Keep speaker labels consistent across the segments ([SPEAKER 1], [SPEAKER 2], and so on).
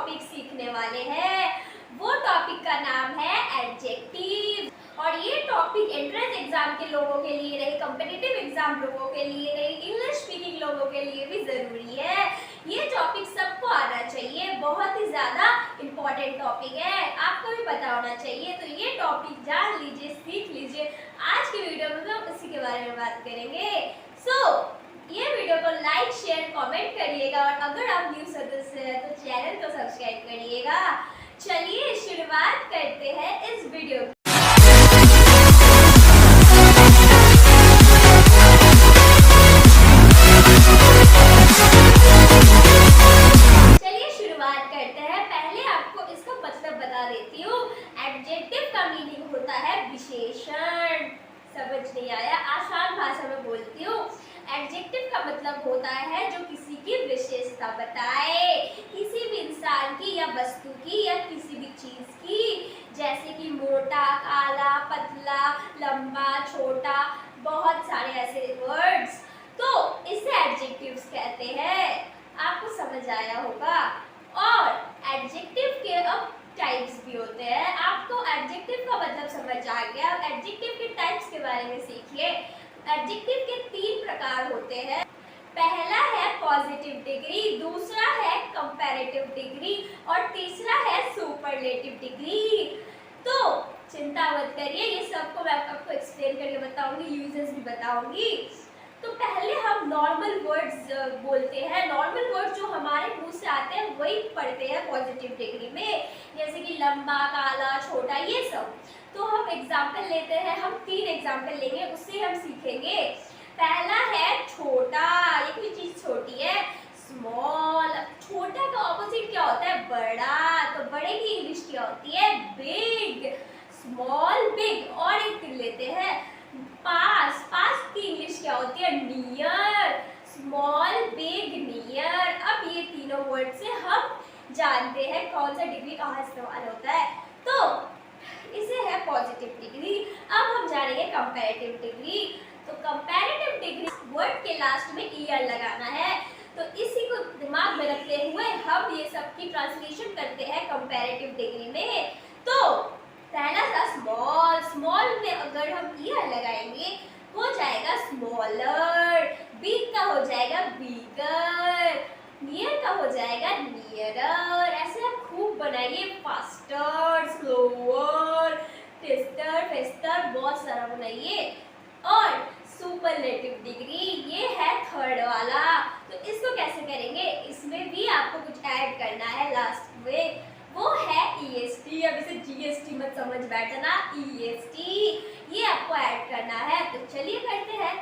[SPEAKER 1] Topic सीखने वाले हैं। वो टॉपिक का नाम है एडजेक्टिव। और ये टॉपिक एंट्रेंस एग्जाम के लोगों के लिए रही, कॉम्पिटिटिव एग्जाम लोगों के लिए रही, इंग्लिश स्पीकिंग लोगों के लिए भी जरूरी है। ये टॉपिक सबको आना चाहिए, बहुत ही ज्यादा इम्पोर्टेंट टॉपिक है, आपको भी पता होना चाहिए। तो ये टॉपिक जान लीजिए, सीख लीजिए। आज की वीडियो में हम उसी के बारे में बात करेंगे। ये वीडियो को लाइक शेयर कमेंट करिएगा और अगर आप न्यू सदस्य हैं तो चैनल को सब्सक्राइब करिएगा। चलिए शुरुआत करते हैं इस वीडियो की। चलिए शुरुआत करते हैं। पहले आपको इसका मतलब बता देती हूँ। एडजेक्टिव का मीनिंग होता है विशेषण। समझ नहीं आया, आसान भाषा में बोलती हूँ। एडजेक्टिव का मतलब होता है जो किसी की विशेषता बताए, किसी भी इंसान की या वस्तु की या किसी भी चीज की, जैसे कि मोटा, काला, पतला, लंबा, छोटा, बहुत सारे ऐसे वर्ड्स। तो इसे एडजेक्टिव्स कहते हैं। आपको समझ आया होगा। और एडजेक्टिव के अब टाइप्स भी होते हैं। आपको एडजेक्टिव का मतलब समझ आ गया। एडजेक्टिव के टाइप्स के बारे में सीखिए। एडजेक्टिव के 3 प्रकार होते हैं। पहला है पॉजिटिव डिग्री, दूसरा है कंपैरेटिव डिग्री और तीसरा है सुपरलेटिव डिग्री। तो चिंता मत करिए, ये सबको मैं आपको एक्सप्लेन करके बताऊंगी, यूजेस भी बताऊंगी। तो पहले हम नॉर्मल वर्ड्स बोलते हैं। नॉर्मल वर्ड्स जो हमारे मुंह से आते हैं वही पढ़ते हैं पॉजिटिव डिग्री में, जैसे कि लंबा, काला, छोटा, ये सब। तो हम एग्जाम्पल लेते हैं। हम 3 एग्जाम्पल लेंगे, उससे हम सीखेंगे। पहला है छोटा। ये कोई चीज छोटी है, स्मॉल। छोटा का ऑपोजिट क्या होता है? बड़ा। तो बड़े की इंग्लिश क्या होती है? बिग। Small, big. और एक लेते हैं पास। पास की इंग्लिश क्या होती है? नियर। Small, big, near. अब ये तीनों वर्ड से हम जानते हैं कौन सा डिग्री कहाँ इस्तेमाल होता है। तो इसे है पॉजिटिव डिग्री। अब हम जानेंगे कंपैरेटिव डिग्री। तो कंपैरेटिव डिग्री वर्ड के लास्ट में ईयर लगाना है। तो इसी को दिमाग में रखते हुए हम ये सब की ट्रांसलेशन करते हैं कंपैरेटिव डिग्री में। तो पहला था स्मॉल। स्मॉल में अगर हम ईयर लगाएंगे हो जाएगा स्मॉलर। बिग का हो जाएगा बिगर। नियर का हो जाएगा नियरर। ऐसे आप खूब बनाइए। फास्टर, स्लोअर, टेस्टर, फेस्टर, बहुत सारा बनाइए। और सुपरलेटिव डिग्री ये है थर्ड वाला। तो इसको कैसे करेंगे? इसमें भी आपको कुछ ऐड करना है लास्ट में, वो है EST। अब इसे GST मत समझ बैठना, EST ये आपको ऐड करना है। तो चलिए करते हैं।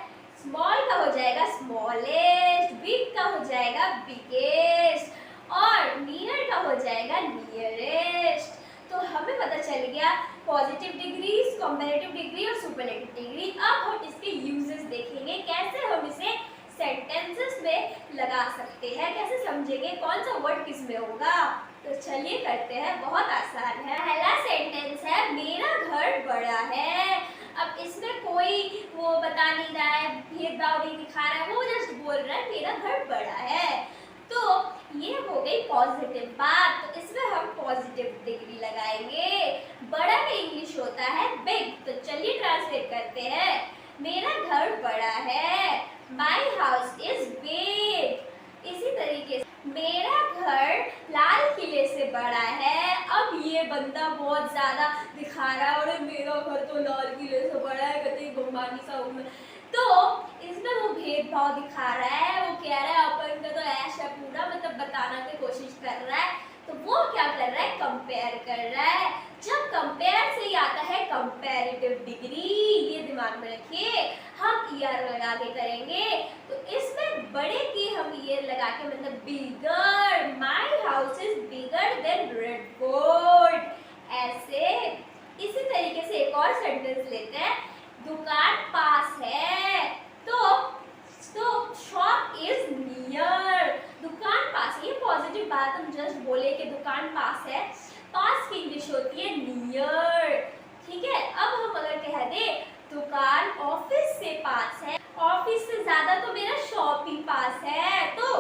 [SPEAKER 1] स्मॉल का हो जाएगा स्मॉलेस्ट, बिग का हो जाएगा बिगेस्ट और नियर का हो जाएगा नियरेस्ट। तो हमें पता चल गया पॉजिटिव डिग्री, कंपैरेटिव डिग्री और सुपरलेटिव डिग्री। अब हम इसके यूजेस देखेंगे, कैसे हम इसे सेंटेंसेस में लगा सकते हैं, कैसे समझेंगे कौन सा वर्ड किस में होगा। तो चलिए करते हैं, बहुत आसान है। पहला सेंटेंस है मेरा घर बड़ा है। अब इसमें कोई वो बता नहीं रहा है, भेदभाव नहीं दिखा रहा है, वो जस्ट बोल रहा है मेरा घर बड़ा है। तो ये हो गई पॉजिटिव बात। तो इसमें हम पॉजिटिव डिग्री लगाएंगे। बड़ा का इंग्लिश होता है बिग। तो चलिए ट्रांसलेट करते हैं। मेरा घर बड़ा है, माई हाउस इज बिग। इसी तरीके से मेरा घर लाल किले से बड़ा है। अब ये बंदा बहुत ज्यादा दिखा रहा है और मेरा घर तो लाल किले से बड़ा है, कहते बम्बानी सा हूं मैं। तो इसमें वो भेदभाव दिखा रहा है, वो कह रहा है अपन का तो ऐश है पूरा, मतलब बताना की कोशिश कर रहा है। तो वो क्या कर रहा है? कंपेयर कर रहा है। जब कंपेयर से ही आता है कंपैरेटिव डिग्री, ये दिमाग में रखिए। हम ईयर लगा के करेंगे। तो इसमें बड़े की हम ईयर लगा के मतलब bigger. My house is bigger than Red Fort. ऐसे इसी तरीके से एक और सेंटेंस लेते हैं। दुकान पास है, तो शॉप इज नियर। दुकान पास, ये पॉजिटिव बात हम जस्ट बोले कि दुकान पास है। पास की इंग्लिश होती है नियर। ठीक है। अब हम अगर कह दे दुकान ऑफिस से पास है, ऑफिस से ज्यादा तो मेरा शॉप ही पास है, तो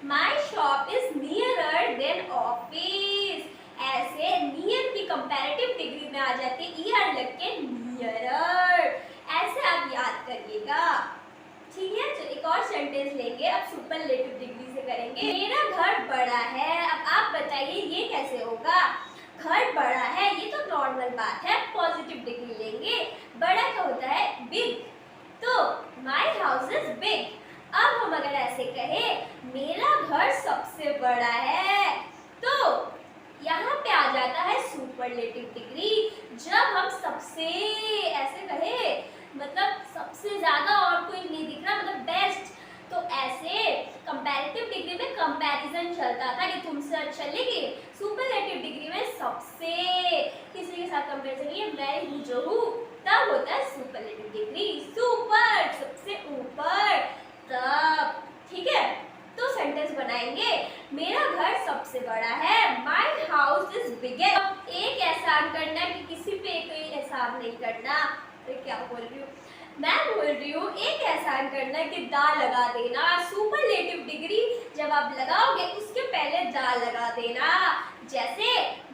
[SPEAKER 1] my shop is nearer than office. Superlative degree से करेंगे। मेरा घर बड़ा है, अब आप बताइए ये कैसे होगा। घर बड़ा है ये तो नॉर्मल बात है, पॉजिटिव डिग्री लेंगे। बड़ा क्या होता है? बिग। तो माय हाउस इज बिग। अब हम अगर ऐसे कहें मेरा घर सबसे बड़ा है, तो यहाँ पे आ जाता है सुपरलेटिव डिग्री। जब हम सबसे ऐसे कहे, मतलब सबसे ज्यादा और कोई नहीं दिख रहा, मतलब बेस्ट, तो ऐसे कंपैरेटिव डिग्री में कंपैरिजन चलता था कि तुमसे अच्छा, लेकिन सुपरलेटिव डिग्री में सबसे किसी के साथ कंपैरिजन नहीं, मैं हूँ जो हूँ, तब होता है सुपरलेटिव डिग्री। सुपर सबसे ऊपर, तब। ठीक है, तो सेंटेंस बनाएंगे मेरा घर सबसे बड़ा है, माय हाउस इज बिगेस्ट। एक एहसान करना है कि किसी पे कोई एहसान नहीं करना। तो क्या बोल रही हूँ मैं, बोल रही हूँ एक एहसान करना है कि दा लगा देना। सुपरलेटिव डिग्री जब आप लगाओगे उसके पहले दा लगा देना। जैसे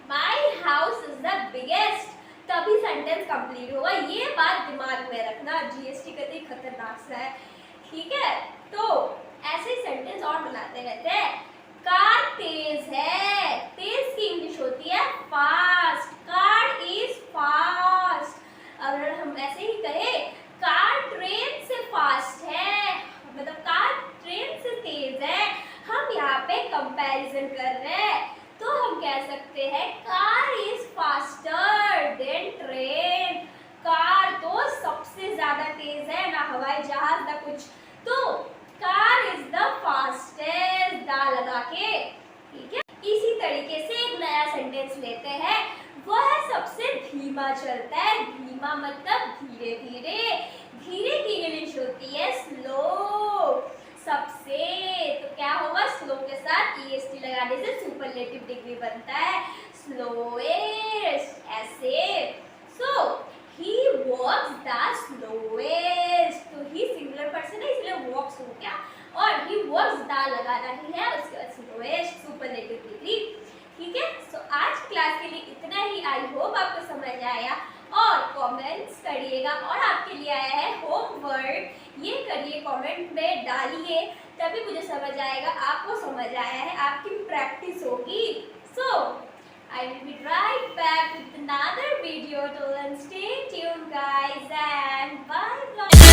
[SPEAKER 1] my house is the biggest, तभी सेंटेंस कंप्लीट होगा। ये बात दिमाग में रखना, जीएसटी कतई खतरनाक सा है। ठीक है, तो ऐसे सेंटेंस और बनाते रहते हैं। कार तेज है, तेज की इंग्लिश होती है फास्ट। Car is fast. अगर हम ऐसे ही कहें कार ट्रेन से फास्ट है, मतलब कार ट्रेन से तेज है, हम यहाँ पे कंपैरिजन कर रहे हैं, तो हम कह सकते हैं car is faster than train. Car तो सबसे ज्यादा तेज है, ना हवाई जहाज ना कुछ, तो कार इज द फास्टेस्ट, दा लगा के। ठीक है, इसी तरीके से एक नया सेंटेंस लेते हैं। वह सबसे धीमा चलता है। धीमा मतलब धीरे धीरे। धीरे की इंग्लिश होती है स्लो। सबसे, तो क्या होगा, स्लो के साथ ईएसटी लगाने से सुपरलेटिव डिग्री बनता है स्लोएस्ट। ऐसे सो he walks the slowest, तो he सिंगुलर पर्सन है इसलिए walks हो गया, और he walks the लगाना ही है, उसके बाद slowest सुपरलेटिव डिग्री। ठीक है, सो आज क्लास के लिए इतना ही। आई होप आपको समझ आया, और कमेंट्स करिएगा। और आपके लिए आया है होमवर्क, ये करिए, कमेंट में डालिए, तभी मुझे समझ आएगा आपको समझ आया है, आपकी भी प्रैक्टिस होगी। सो I will be right back with another video. Till then, stay tuned, guys, and bye bye.